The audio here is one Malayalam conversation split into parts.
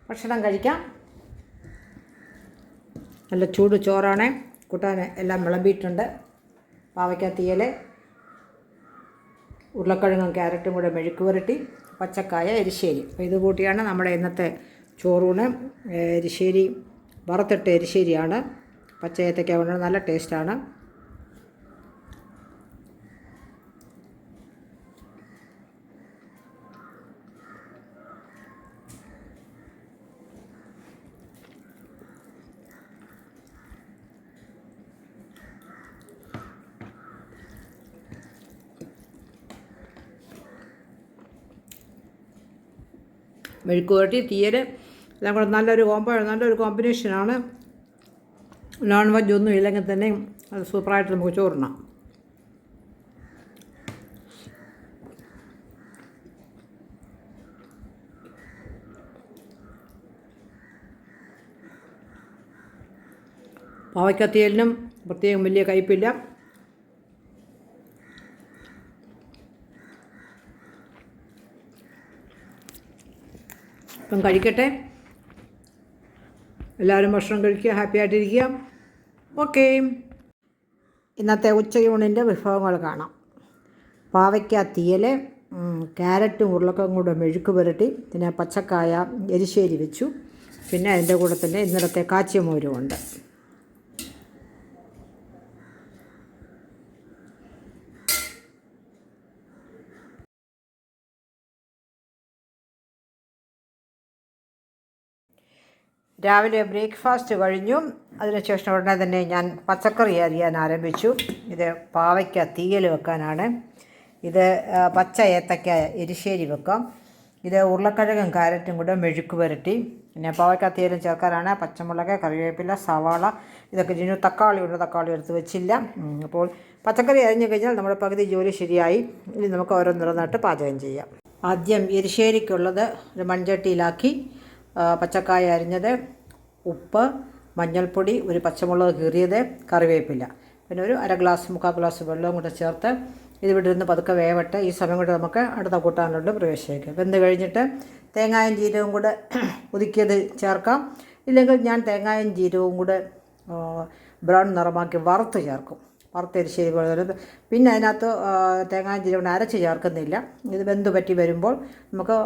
ഭക്ഷണം കഴിക്കാം. നല്ല ചൂട് ചോറാണ്. കൂട്ടാൻ എല്ലാം വിളമ്പിയിട്ടുണ്ട്. പാവയ്ക്ക തീയൽ, ഉരുളക്കിഴങ്ങും ക്യാരറ്റും കൂടെ മെഴുക്ക് പുരട്ടി, പച്ചക്കായ, എരിശ്ശേരി. അപ്പോൾ ഇത് കൂട്ടിയാണ് നമ്മുടെ ഇന്നത്തെ ചോറൂണ്. എരിശ്ശേരി വറുത്തിട്ട് എരിശ്ശേരിയാണ്. പച്ച ഏത്തയ്ക്ക കൊണ്ട് നല്ല ടേസ്റ്റാണ്. മെഴുക്ക് പുരട്ടി, തീയൽ എല്ലാം കൂടെ നല്ലൊരു കോമ്പിനേഷനാണ്. നോൺ വെജ് ഒന്നും ഇല്ലെങ്കിൽ തന്നെ അത് സൂപ്പറായിട്ട് നമുക്ക് ചോറിനാം. പാവയ്ക്ക തീയലിനും പ്രത്യേകം വലിയ കയ്പില്ല. ഇപ്പം കഴിക്കട്ടെ. എല്ലാവരും ഭക്ഷണം കഴിക്കുക, ഹാപ്പി ആയിട്ടിരിക്കുക. ഓക്കേ. ഇന്നത്തെ ഉച്ചയൂണിൻ്റെ വിഭവങ്ങൾ കാണാം. പാവയ്ക്ക തീയൽ, ക്യാരറ്റും ഉരുളക്കിഴങ്ങും കൂടെ മെഴുക്ക് പുരട്ടി, പിന്നെ പച്ചക്കായ എരിശ്ശേരി വെച്ചു. പിന്നെ അതിൻ്റെ കൂടെ തന്നെ ഇന്നലത്തെ കാച്ചിയ മോരുമുണ്ട്. രാവിലെ ബ്രേക്ക്ഫാസ്റ്റ് കഴിഞ്ഞു. അതിനുശേഷം ഉടനെ തന്നെ ഞാൻ പച്ചക്കറി അരിയാൻ ആരംഭിച്ചു. ഇത് പാവയ്ക്ക തീയൽ വെക്കാനാണ്. ഇത് പച്ച ഏത്തയ്ക്ക എരിശ്ശേരി വെക്കാം. ഇത് ഉരുളക്കിഴങ്ങും ക്യാരറ്റും കൂടെ മെഴുക്ക് പുരട്ടി, പിന്നെ പാവയ്ക്ക തീയലും ചേർക്കാനാണ്. പച്ചമുളക്, കറിവേപ്പില, സവാള ഇതൊക്കെ ഇതിന് തക്കാളി എടുത്ത് വെച്ചില്ല. അപ്പോൾ പച്ചക്കറി അരിഞ്ഞു കഴിഞ്ഞാൽ നമ്മുടെ പകുതി ജോലി ശരിയായി. ഇനി നമുക്ക് ഓരോന്നിറന്നിട്ട് പാചകം ചെയ്യാം. ആദ്യം എരിശ്ശേരിക്കുള്ളത് ഒരു മൺചട്ടിയിലാക്കി പച്ചക്കായ അരിഞ്ഞത്, ഉപ്പ്, മഞ്ഞൾപ്പൊടി, ഒരു പച്ചമുളക് കീറിയത്, കറിവേപ്പില, പിന്നെ ഒരു മുക്കാൽ ഗ്ലാസ് വെള്ളവും കൂടെ ചേർത്ത് ഇതിവിടെ ഇരുന്ന് പതുക്കെ വേവട്ടെ. ഈ സമയം കൊണ്ട് നമുക്ക് അടുത്ത കൂട്ടാനിലോട്ട് പ്രവേശിക്കാം. വെന്ത് കഴിഞ്ഞിട്ട് തേങ്ങായും ജീരകവും കൂടെ ഒതുക്കിയത് ചേർക്കാം. ഇല്ലെങ്കിൽ ഞാൻ തേങ്ങായും ജീരകവും കൂടെ ബ്രൗൺ നിറമാക്കി വറുത്ത് ചേർക്കും. വറുത്തരിശ്ശേരി പോലെ. പിന്നെ അതിനകത്ത് തേങ്ങായും ജീരകം അരച്ച് ചേർക്കുന്നില്ല. ഇത് വെന്ത് പറ്റി വരുമ്പോൾ നമുക്ക്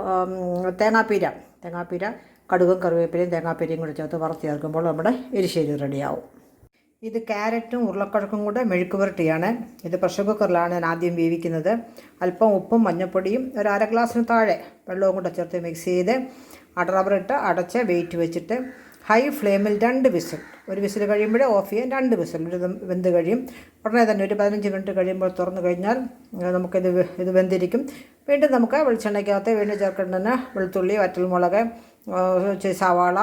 തേങ്ങാപ്പീര കടുകും കറിവേപ്പിലയും തേങ്ങാപ്പീരയും കൂടെ ചേർത്ത് വറുത്ത് ചേർക്കുമ്പോൾ നമ്മുടെ എരിശ്ശേരി റെഡിയാവും. ഇത് ക്യാരറ്റും ഉരുളക്കിഴങ്ങും കൂടെ മെഴുക്ക് പുരട്ടിയാണ്. ഇത് പ്രഷർ കുക്കറിലാണ് ഞാൻ ആദ്യം വേവിക്കുന്നത്. അല്പം ഉപ്പും മഞ്ഞൾപ്പൊടിയും ഒരു അര ഗ്ലാസ്സിന് താഴെ വെള്ളവും കൂടെ ചേർത്ത് മിക്സ് ചെയ്ത് റബ്ബറിട്ട് അടച്ച് വെയിറ്റ് വെച്ചിട്ട് ഹൈ ഫ്ലെയിമിൽ 2 വിസിൽ, ഒരു വിസിൽ കഴിയുമ്പോഴേ ഓഫ് ചെയ്യാൻ 2 വിസിൽ വെന്ത് കഴിയും. ഉടനെ തന്നെ ഒരു 15 മിനിറ്റ് കഴിയുമ്പോൾ തുറന്നു കഴിഞ്ഞാൽ ഇത് വെന്തിരിക്കും. വീണ്ടും നമുക്ക് വെളിച്ചെണ്ണയ്ക്കകത്ത് വീണ്ടും ചേർക്കേണ്ടതിന് വെളുത്തുള്ളി, വറ്റൽമുളക്, സവാള,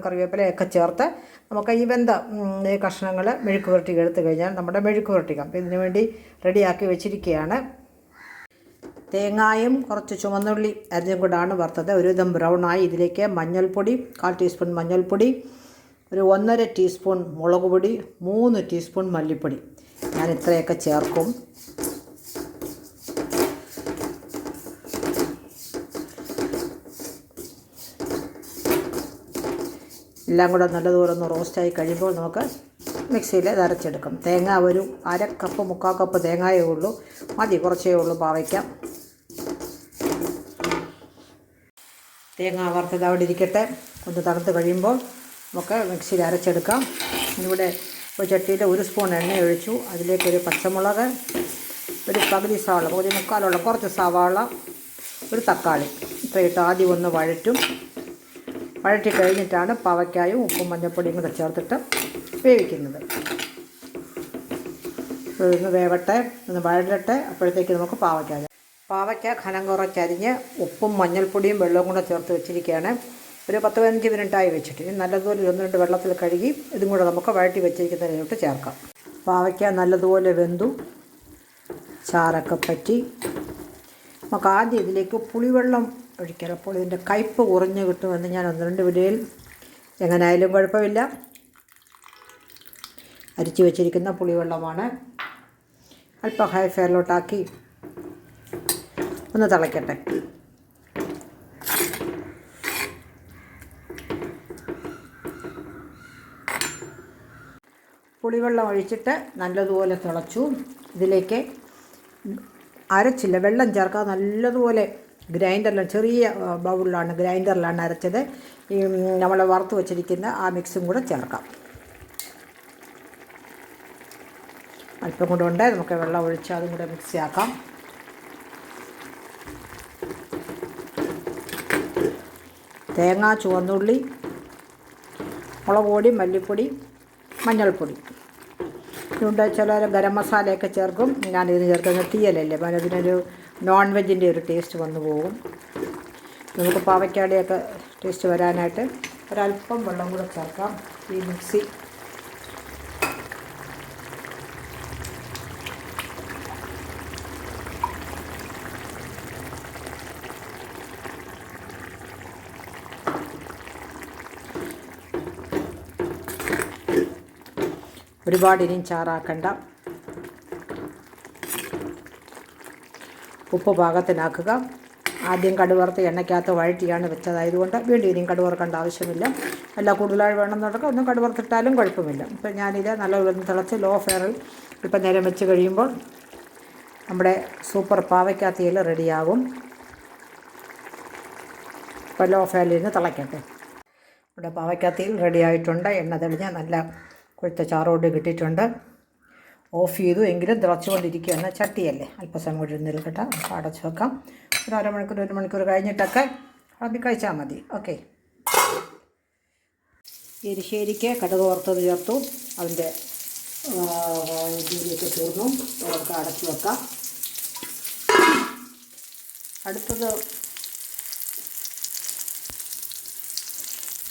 കറിവേപ്പിലയൊക്കെ ചേർത്ത് നമുക്ക് ഈ വെന്ത കഷ്ണങ്ങൾ മെഴുക്ക് പുരട്ടി എടുത്തു കഴിഞ്ഞാൽ നമ്മുടെ മെഴുക്ക് പുരട്ടിക്കാം. അപ്പോൾ ഇതിനു വേണ്ടി റെഡിയാക്കി വെച്ചിരിക്കുകയാണ്. തേങ്ങായും കുറച്ച് ചുവന്നുള്ളി അരിഞ്ഞും കൂടാണ് വറുത്തത്. ഒരുവിധം ബ്രൗണായി. ഇതിലേക്ക് മഞ്ഞൾപ്പൊടി 1/4 ടീസ്പൂൺ മഞ്ഞൾപ്പൊടി, ഒരു 1.5 ടീസ്പൂൺ മുളക് പൊടി, 3 ടീസ്പൂൺ മല്ലിപ്പൊടി. ഞാൻ ഇത്രയൊക്കെ ചേർക്കും. എല്ലാം കൂടെ നല്ലതുപോലെ ഒന്ന് റോസ്റ്റായി കഴിയുമ്പോൾ നമുക്ക് മിക്സിയിൽ ഇത് അരച്ചെടുക്കും. തേങ്ങ ഒരു 1/2 കപ്പ് 3/4 കപ്പ് തേങ്ങയേ ഉള്ളൂ, മതി, കുറച്ചേ ഉള്ളൂ പാവയ്ക്കാം. തേങ്ങ വറുത്തത് അവിടെ ഇരിക്കട്ടെ. ഒന്ന് തണുത്ത് കഴിയുമ്പോൾ നമുക്ക് മിക്സിയിൽ അരച്ചെടുക്കാം. ഇവിടെ ഒരു ചട്ടിയിൽ 1 സ്പൂൺ എണ്ണ ഒഴിച്ചു. അതിലേക്കൊരു പച്ചമുളക്, ഒരു പകുതി സവാള, പകുതി മുക്കാലുള്ള കുറച്ച് സവാള, ഒരു തക്കാളി ഇത്രയിട്ട് ആദ്യം ഒന്ന് വഴറ്റി കഴിഞ്ഞിട്ടാണ് പാവയ്ക്കായും ഉപ്പും മഞ്ഞൾപ്പൊടിയും കൂടെ ചേർത്തിട്ട് വേവിക്കുന്നത്. ഒന്ന് വേവട്ടെ, ഒന്ന് വഴലട്ടെ. അപ്പോഴത്തേക്ക് നമുക്ക് പാവയ്ക്ക ഘനം കുറച്ചരിഞ്ഞ് ഉപ്പും മഞ്ഞൾപ്പൊടിയും വെള്ളവും കൂടെ ചേർത്ത് വെച്ചിരിക്കുകയാണ്. ഒരു 10-15 മിനിറ്റായി വെച്ചിട്ട് ഇനി നല്ലതുപോലെ 1-2 വെള്ളത്തിൽ കഴുകി ഇതും കൂടെ നമുക്ക് വഴറ്റി വെച്ചിരിക്കുന്നതിലോട്ട് ചേർക്കാം. പാവയ്ക്ക നല്ലതുപോലെ വെന്തു, ചാറൊക്കെ പറ്റി. നമുക്ക് ആദ്യം ഇതിലേക്ക് പുളിവെള്ളം ഒഴിക്കാം. അപ്പോൾ ഇതിൻ്റെ കയ്പ്പ് കുറഞ്ഞ് കിട്ടുമെന്ന് ഞാൻ 1-2 വീഡിയോയിൽ, എങ്ങനെയായാലും കുഴപ്പമില്ല, അരിച്ചു വെച്ചിരിക്കുന്ന പുളിവെള്ളമാണ്. അല്പം ഹൈ ഫെയറിലോട്ടാക്കി ഒന്ന് തിളയ്ക്കട്ടെ. പുളിവെള്ളം ഒഴിച്ചിട്ട് നല്ലതുപോലെ തിളച്ചു. ഇതിലേക്ക് അരച്ചില്ല, വെള്ളം ചേർക്കാതെ നല്ലതുപോലെ ഗ്രൈൻഡറിൽ, ചെറിയ ഗ്രൈൻഡറിലാണ് അരച്ചത്. ഈ നമ്മൾ വറുത്ത് വച്ചിരിക്കുന്ന ആ മിക്സും കൂടെ ചേർക്കാം. അല്പം കൂടെ ഉണ്ട്, നമുക്ക് വെള്ളം ഒഴിച്ച് അതും കൂടെ മിക്സ് ആക്കാം. തേങ്ങ, ചുവന്നുള്ളി, മുളക് പൊടി, മല്ലിപ്പൊടി, മഞ്ഞൾപ്പൊടി ഇതുകൊണ്ട് ചിലർ ഗരം മസാലയൊക്കെ ചേർക്കും. ഞാനിത് ചേർക്കുന്നത് തീയലല്ലേ, അപ്പോൾ അതിനൊരു നോൺ വെജിൻ്റെ ഒരു ടേസ്റ്റ് വന്നു പോകും. നമുക്ക് പാവയ്ക്കാടിയൊക്കെ ടേസ്റ്റ് വരാനായിട്ട് ഒരല്പം വെള്ളം കൂടെ ചേർക്കാം. ഈ മിക്സി ഒരുപാട് ഇനിയും ചാറാക്കണ്ട. ഉപ്പ് പാകത്തിനാക്കുക. ആദ്യം കടുവറുത്ത് എണ്ണയ്ക്കകത്ത് വഴറ്റിയാണ് വെച്ചതായതുകൊണ്ട് വീണ്ടും ഇനിയും കടുവറുക്കേണ്ട ആവശ്യമില്ല. അല്ല കൂടുതലായി വേണമെന്നുണ്ടെങ്കിൽ ഒന്നും കടുവറുത്തിട്ടാലും കുഴപ്പമില്ല. ഇപ്പം ഞാനിത് നല്ലപോലെ തിളച്ച് ലോ ഫ്ലെയറിൽ ഇപ്പം നേരം വെച്ച് കഴിയുമ്പോൾ നമ്മുടെ സൂപ്പർ പാവയ്ക്ക തീയൽ റെഡിയാകും. ഇപ്പോൾ ലോ ഫ്ലെയറിൽ നിന്ന് തിളയ്ക്കട്ടെ. ഇവിടെ പാവയ്ക്ക തീയൽ റെഡിയായിട്ടുണ്ട്. എണ്ണ തെളിഞ്ഞ് നല്ല കൊഴുത്ത ചാറോട് കിട്ടിയിട്ടുണ്ട്. ഓഫ് ചെയ്തു, എങ്കിലും തിളച്ചുകൊണ്ടിരിക്കുകയാണ്. ചട്ടിയല്ലേ, അല്പസമയം കൂടി നിൽക്കട്ടെ. അപ്പോൾ അടച്ച് വെക്കാം. ഒരു അരമണിക്കൂർ 1 മണിക്കൂർ കഴിഞ്ഞിട്ടൊക്കെ അത് കഴിച്ചാൽ മതി. ഓക്കെ. എരിശ്ശേരിക്ക് കടുക് വറുത്തത് ചേർത്തു. അതിൻ്റെ രീതിയൊക്കെ തീർന്നു. നമുക്ക് അടച്ച് വെക്കാം. അടുത്തത്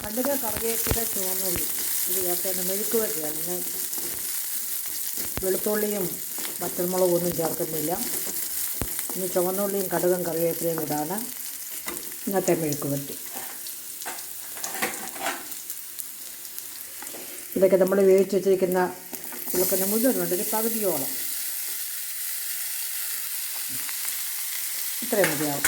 കടുക്, കറിവേപ്പില, ചുവന്നുള്ളി ഇത് ചേർത്ത് മെഴുക്ക് വരട്ടിയാണ്. ഇന്ന് വെളുത്തുള്ളിയും വറ്റൽമുളകും ഒന്നും ചേർക്കുന്നില്ല. ഇനി ചുവന്നുള്ളിയും കടുകും കറിവേപ്പിലയും ഇതാണ് ഇന്നത്തെ മെഴുക്ക് വരട്ടി. ഇതൊക്കെ നമ്മൾ വേവിച്ച് വെച്ചിരിക്കുന്ന വെളുക്കന്നെ മുഴുവനുണ്ട്, ഒരു പകുതിയോളം. ഇത്രയും മതിയാവും.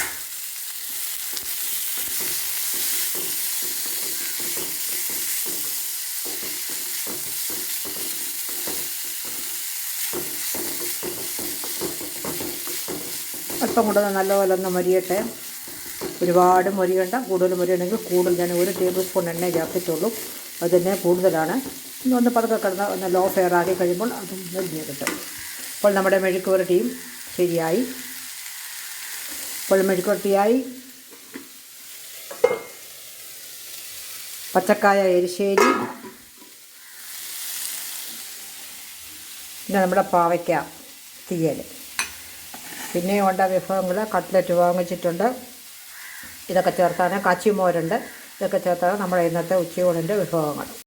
അല്പം കൂടെ നല്ലപോലെ ഒന്ന് മൊരിയട്ടെ. ഒരുപാട് മൊരിയണ്ട, കൂടുതൽ മൊരിയണമെങ്കിൽ കൂടുതൽ. ഞാൻ 1 ടേബിൾ സ്പൂൺ എണ്ണ ചേർത്തിട്ടുള്ളൂ, അത് തന്നെ കൂടുതലാണ്. ഒന്ന് പതുക്കെ കിടന്ന് ഒന്ന് ലോ ഫ്ലെയർ ആക്കി കഴിയുമ്പോൾ അതും മൊരിഞ്ഞ് കിട്ടും. അപ്പോൾ നമ്മുടെ മെഴുക്ക് പുരട്ടിയും ശരിയായി. ഇപ്പോൾ മെഴുക്ക് പുരട്ടിയായി. പച്ചക്കായ എരിശ്ശേരി, പിന്നെ നമ്മുടെ പാവയ്ക്ക തീയൽ, പിന്നെയും ഉണ്ട് വിഭവങ്ങൾ. കട്ട്ലറ്റ് വാങ്ങിച്ചിട്ടുണ്ട്. ഇതൊക്കെ ചേർത്താണ്. കാച്ചിമോരുണ്ട്. ഇതൊക്കെ ചേർത്താണ് നമ്മുടെ ഇന്നത്തെ ഉച്ചയൂണിൻ്റെ വിഭവങ്ങൾ.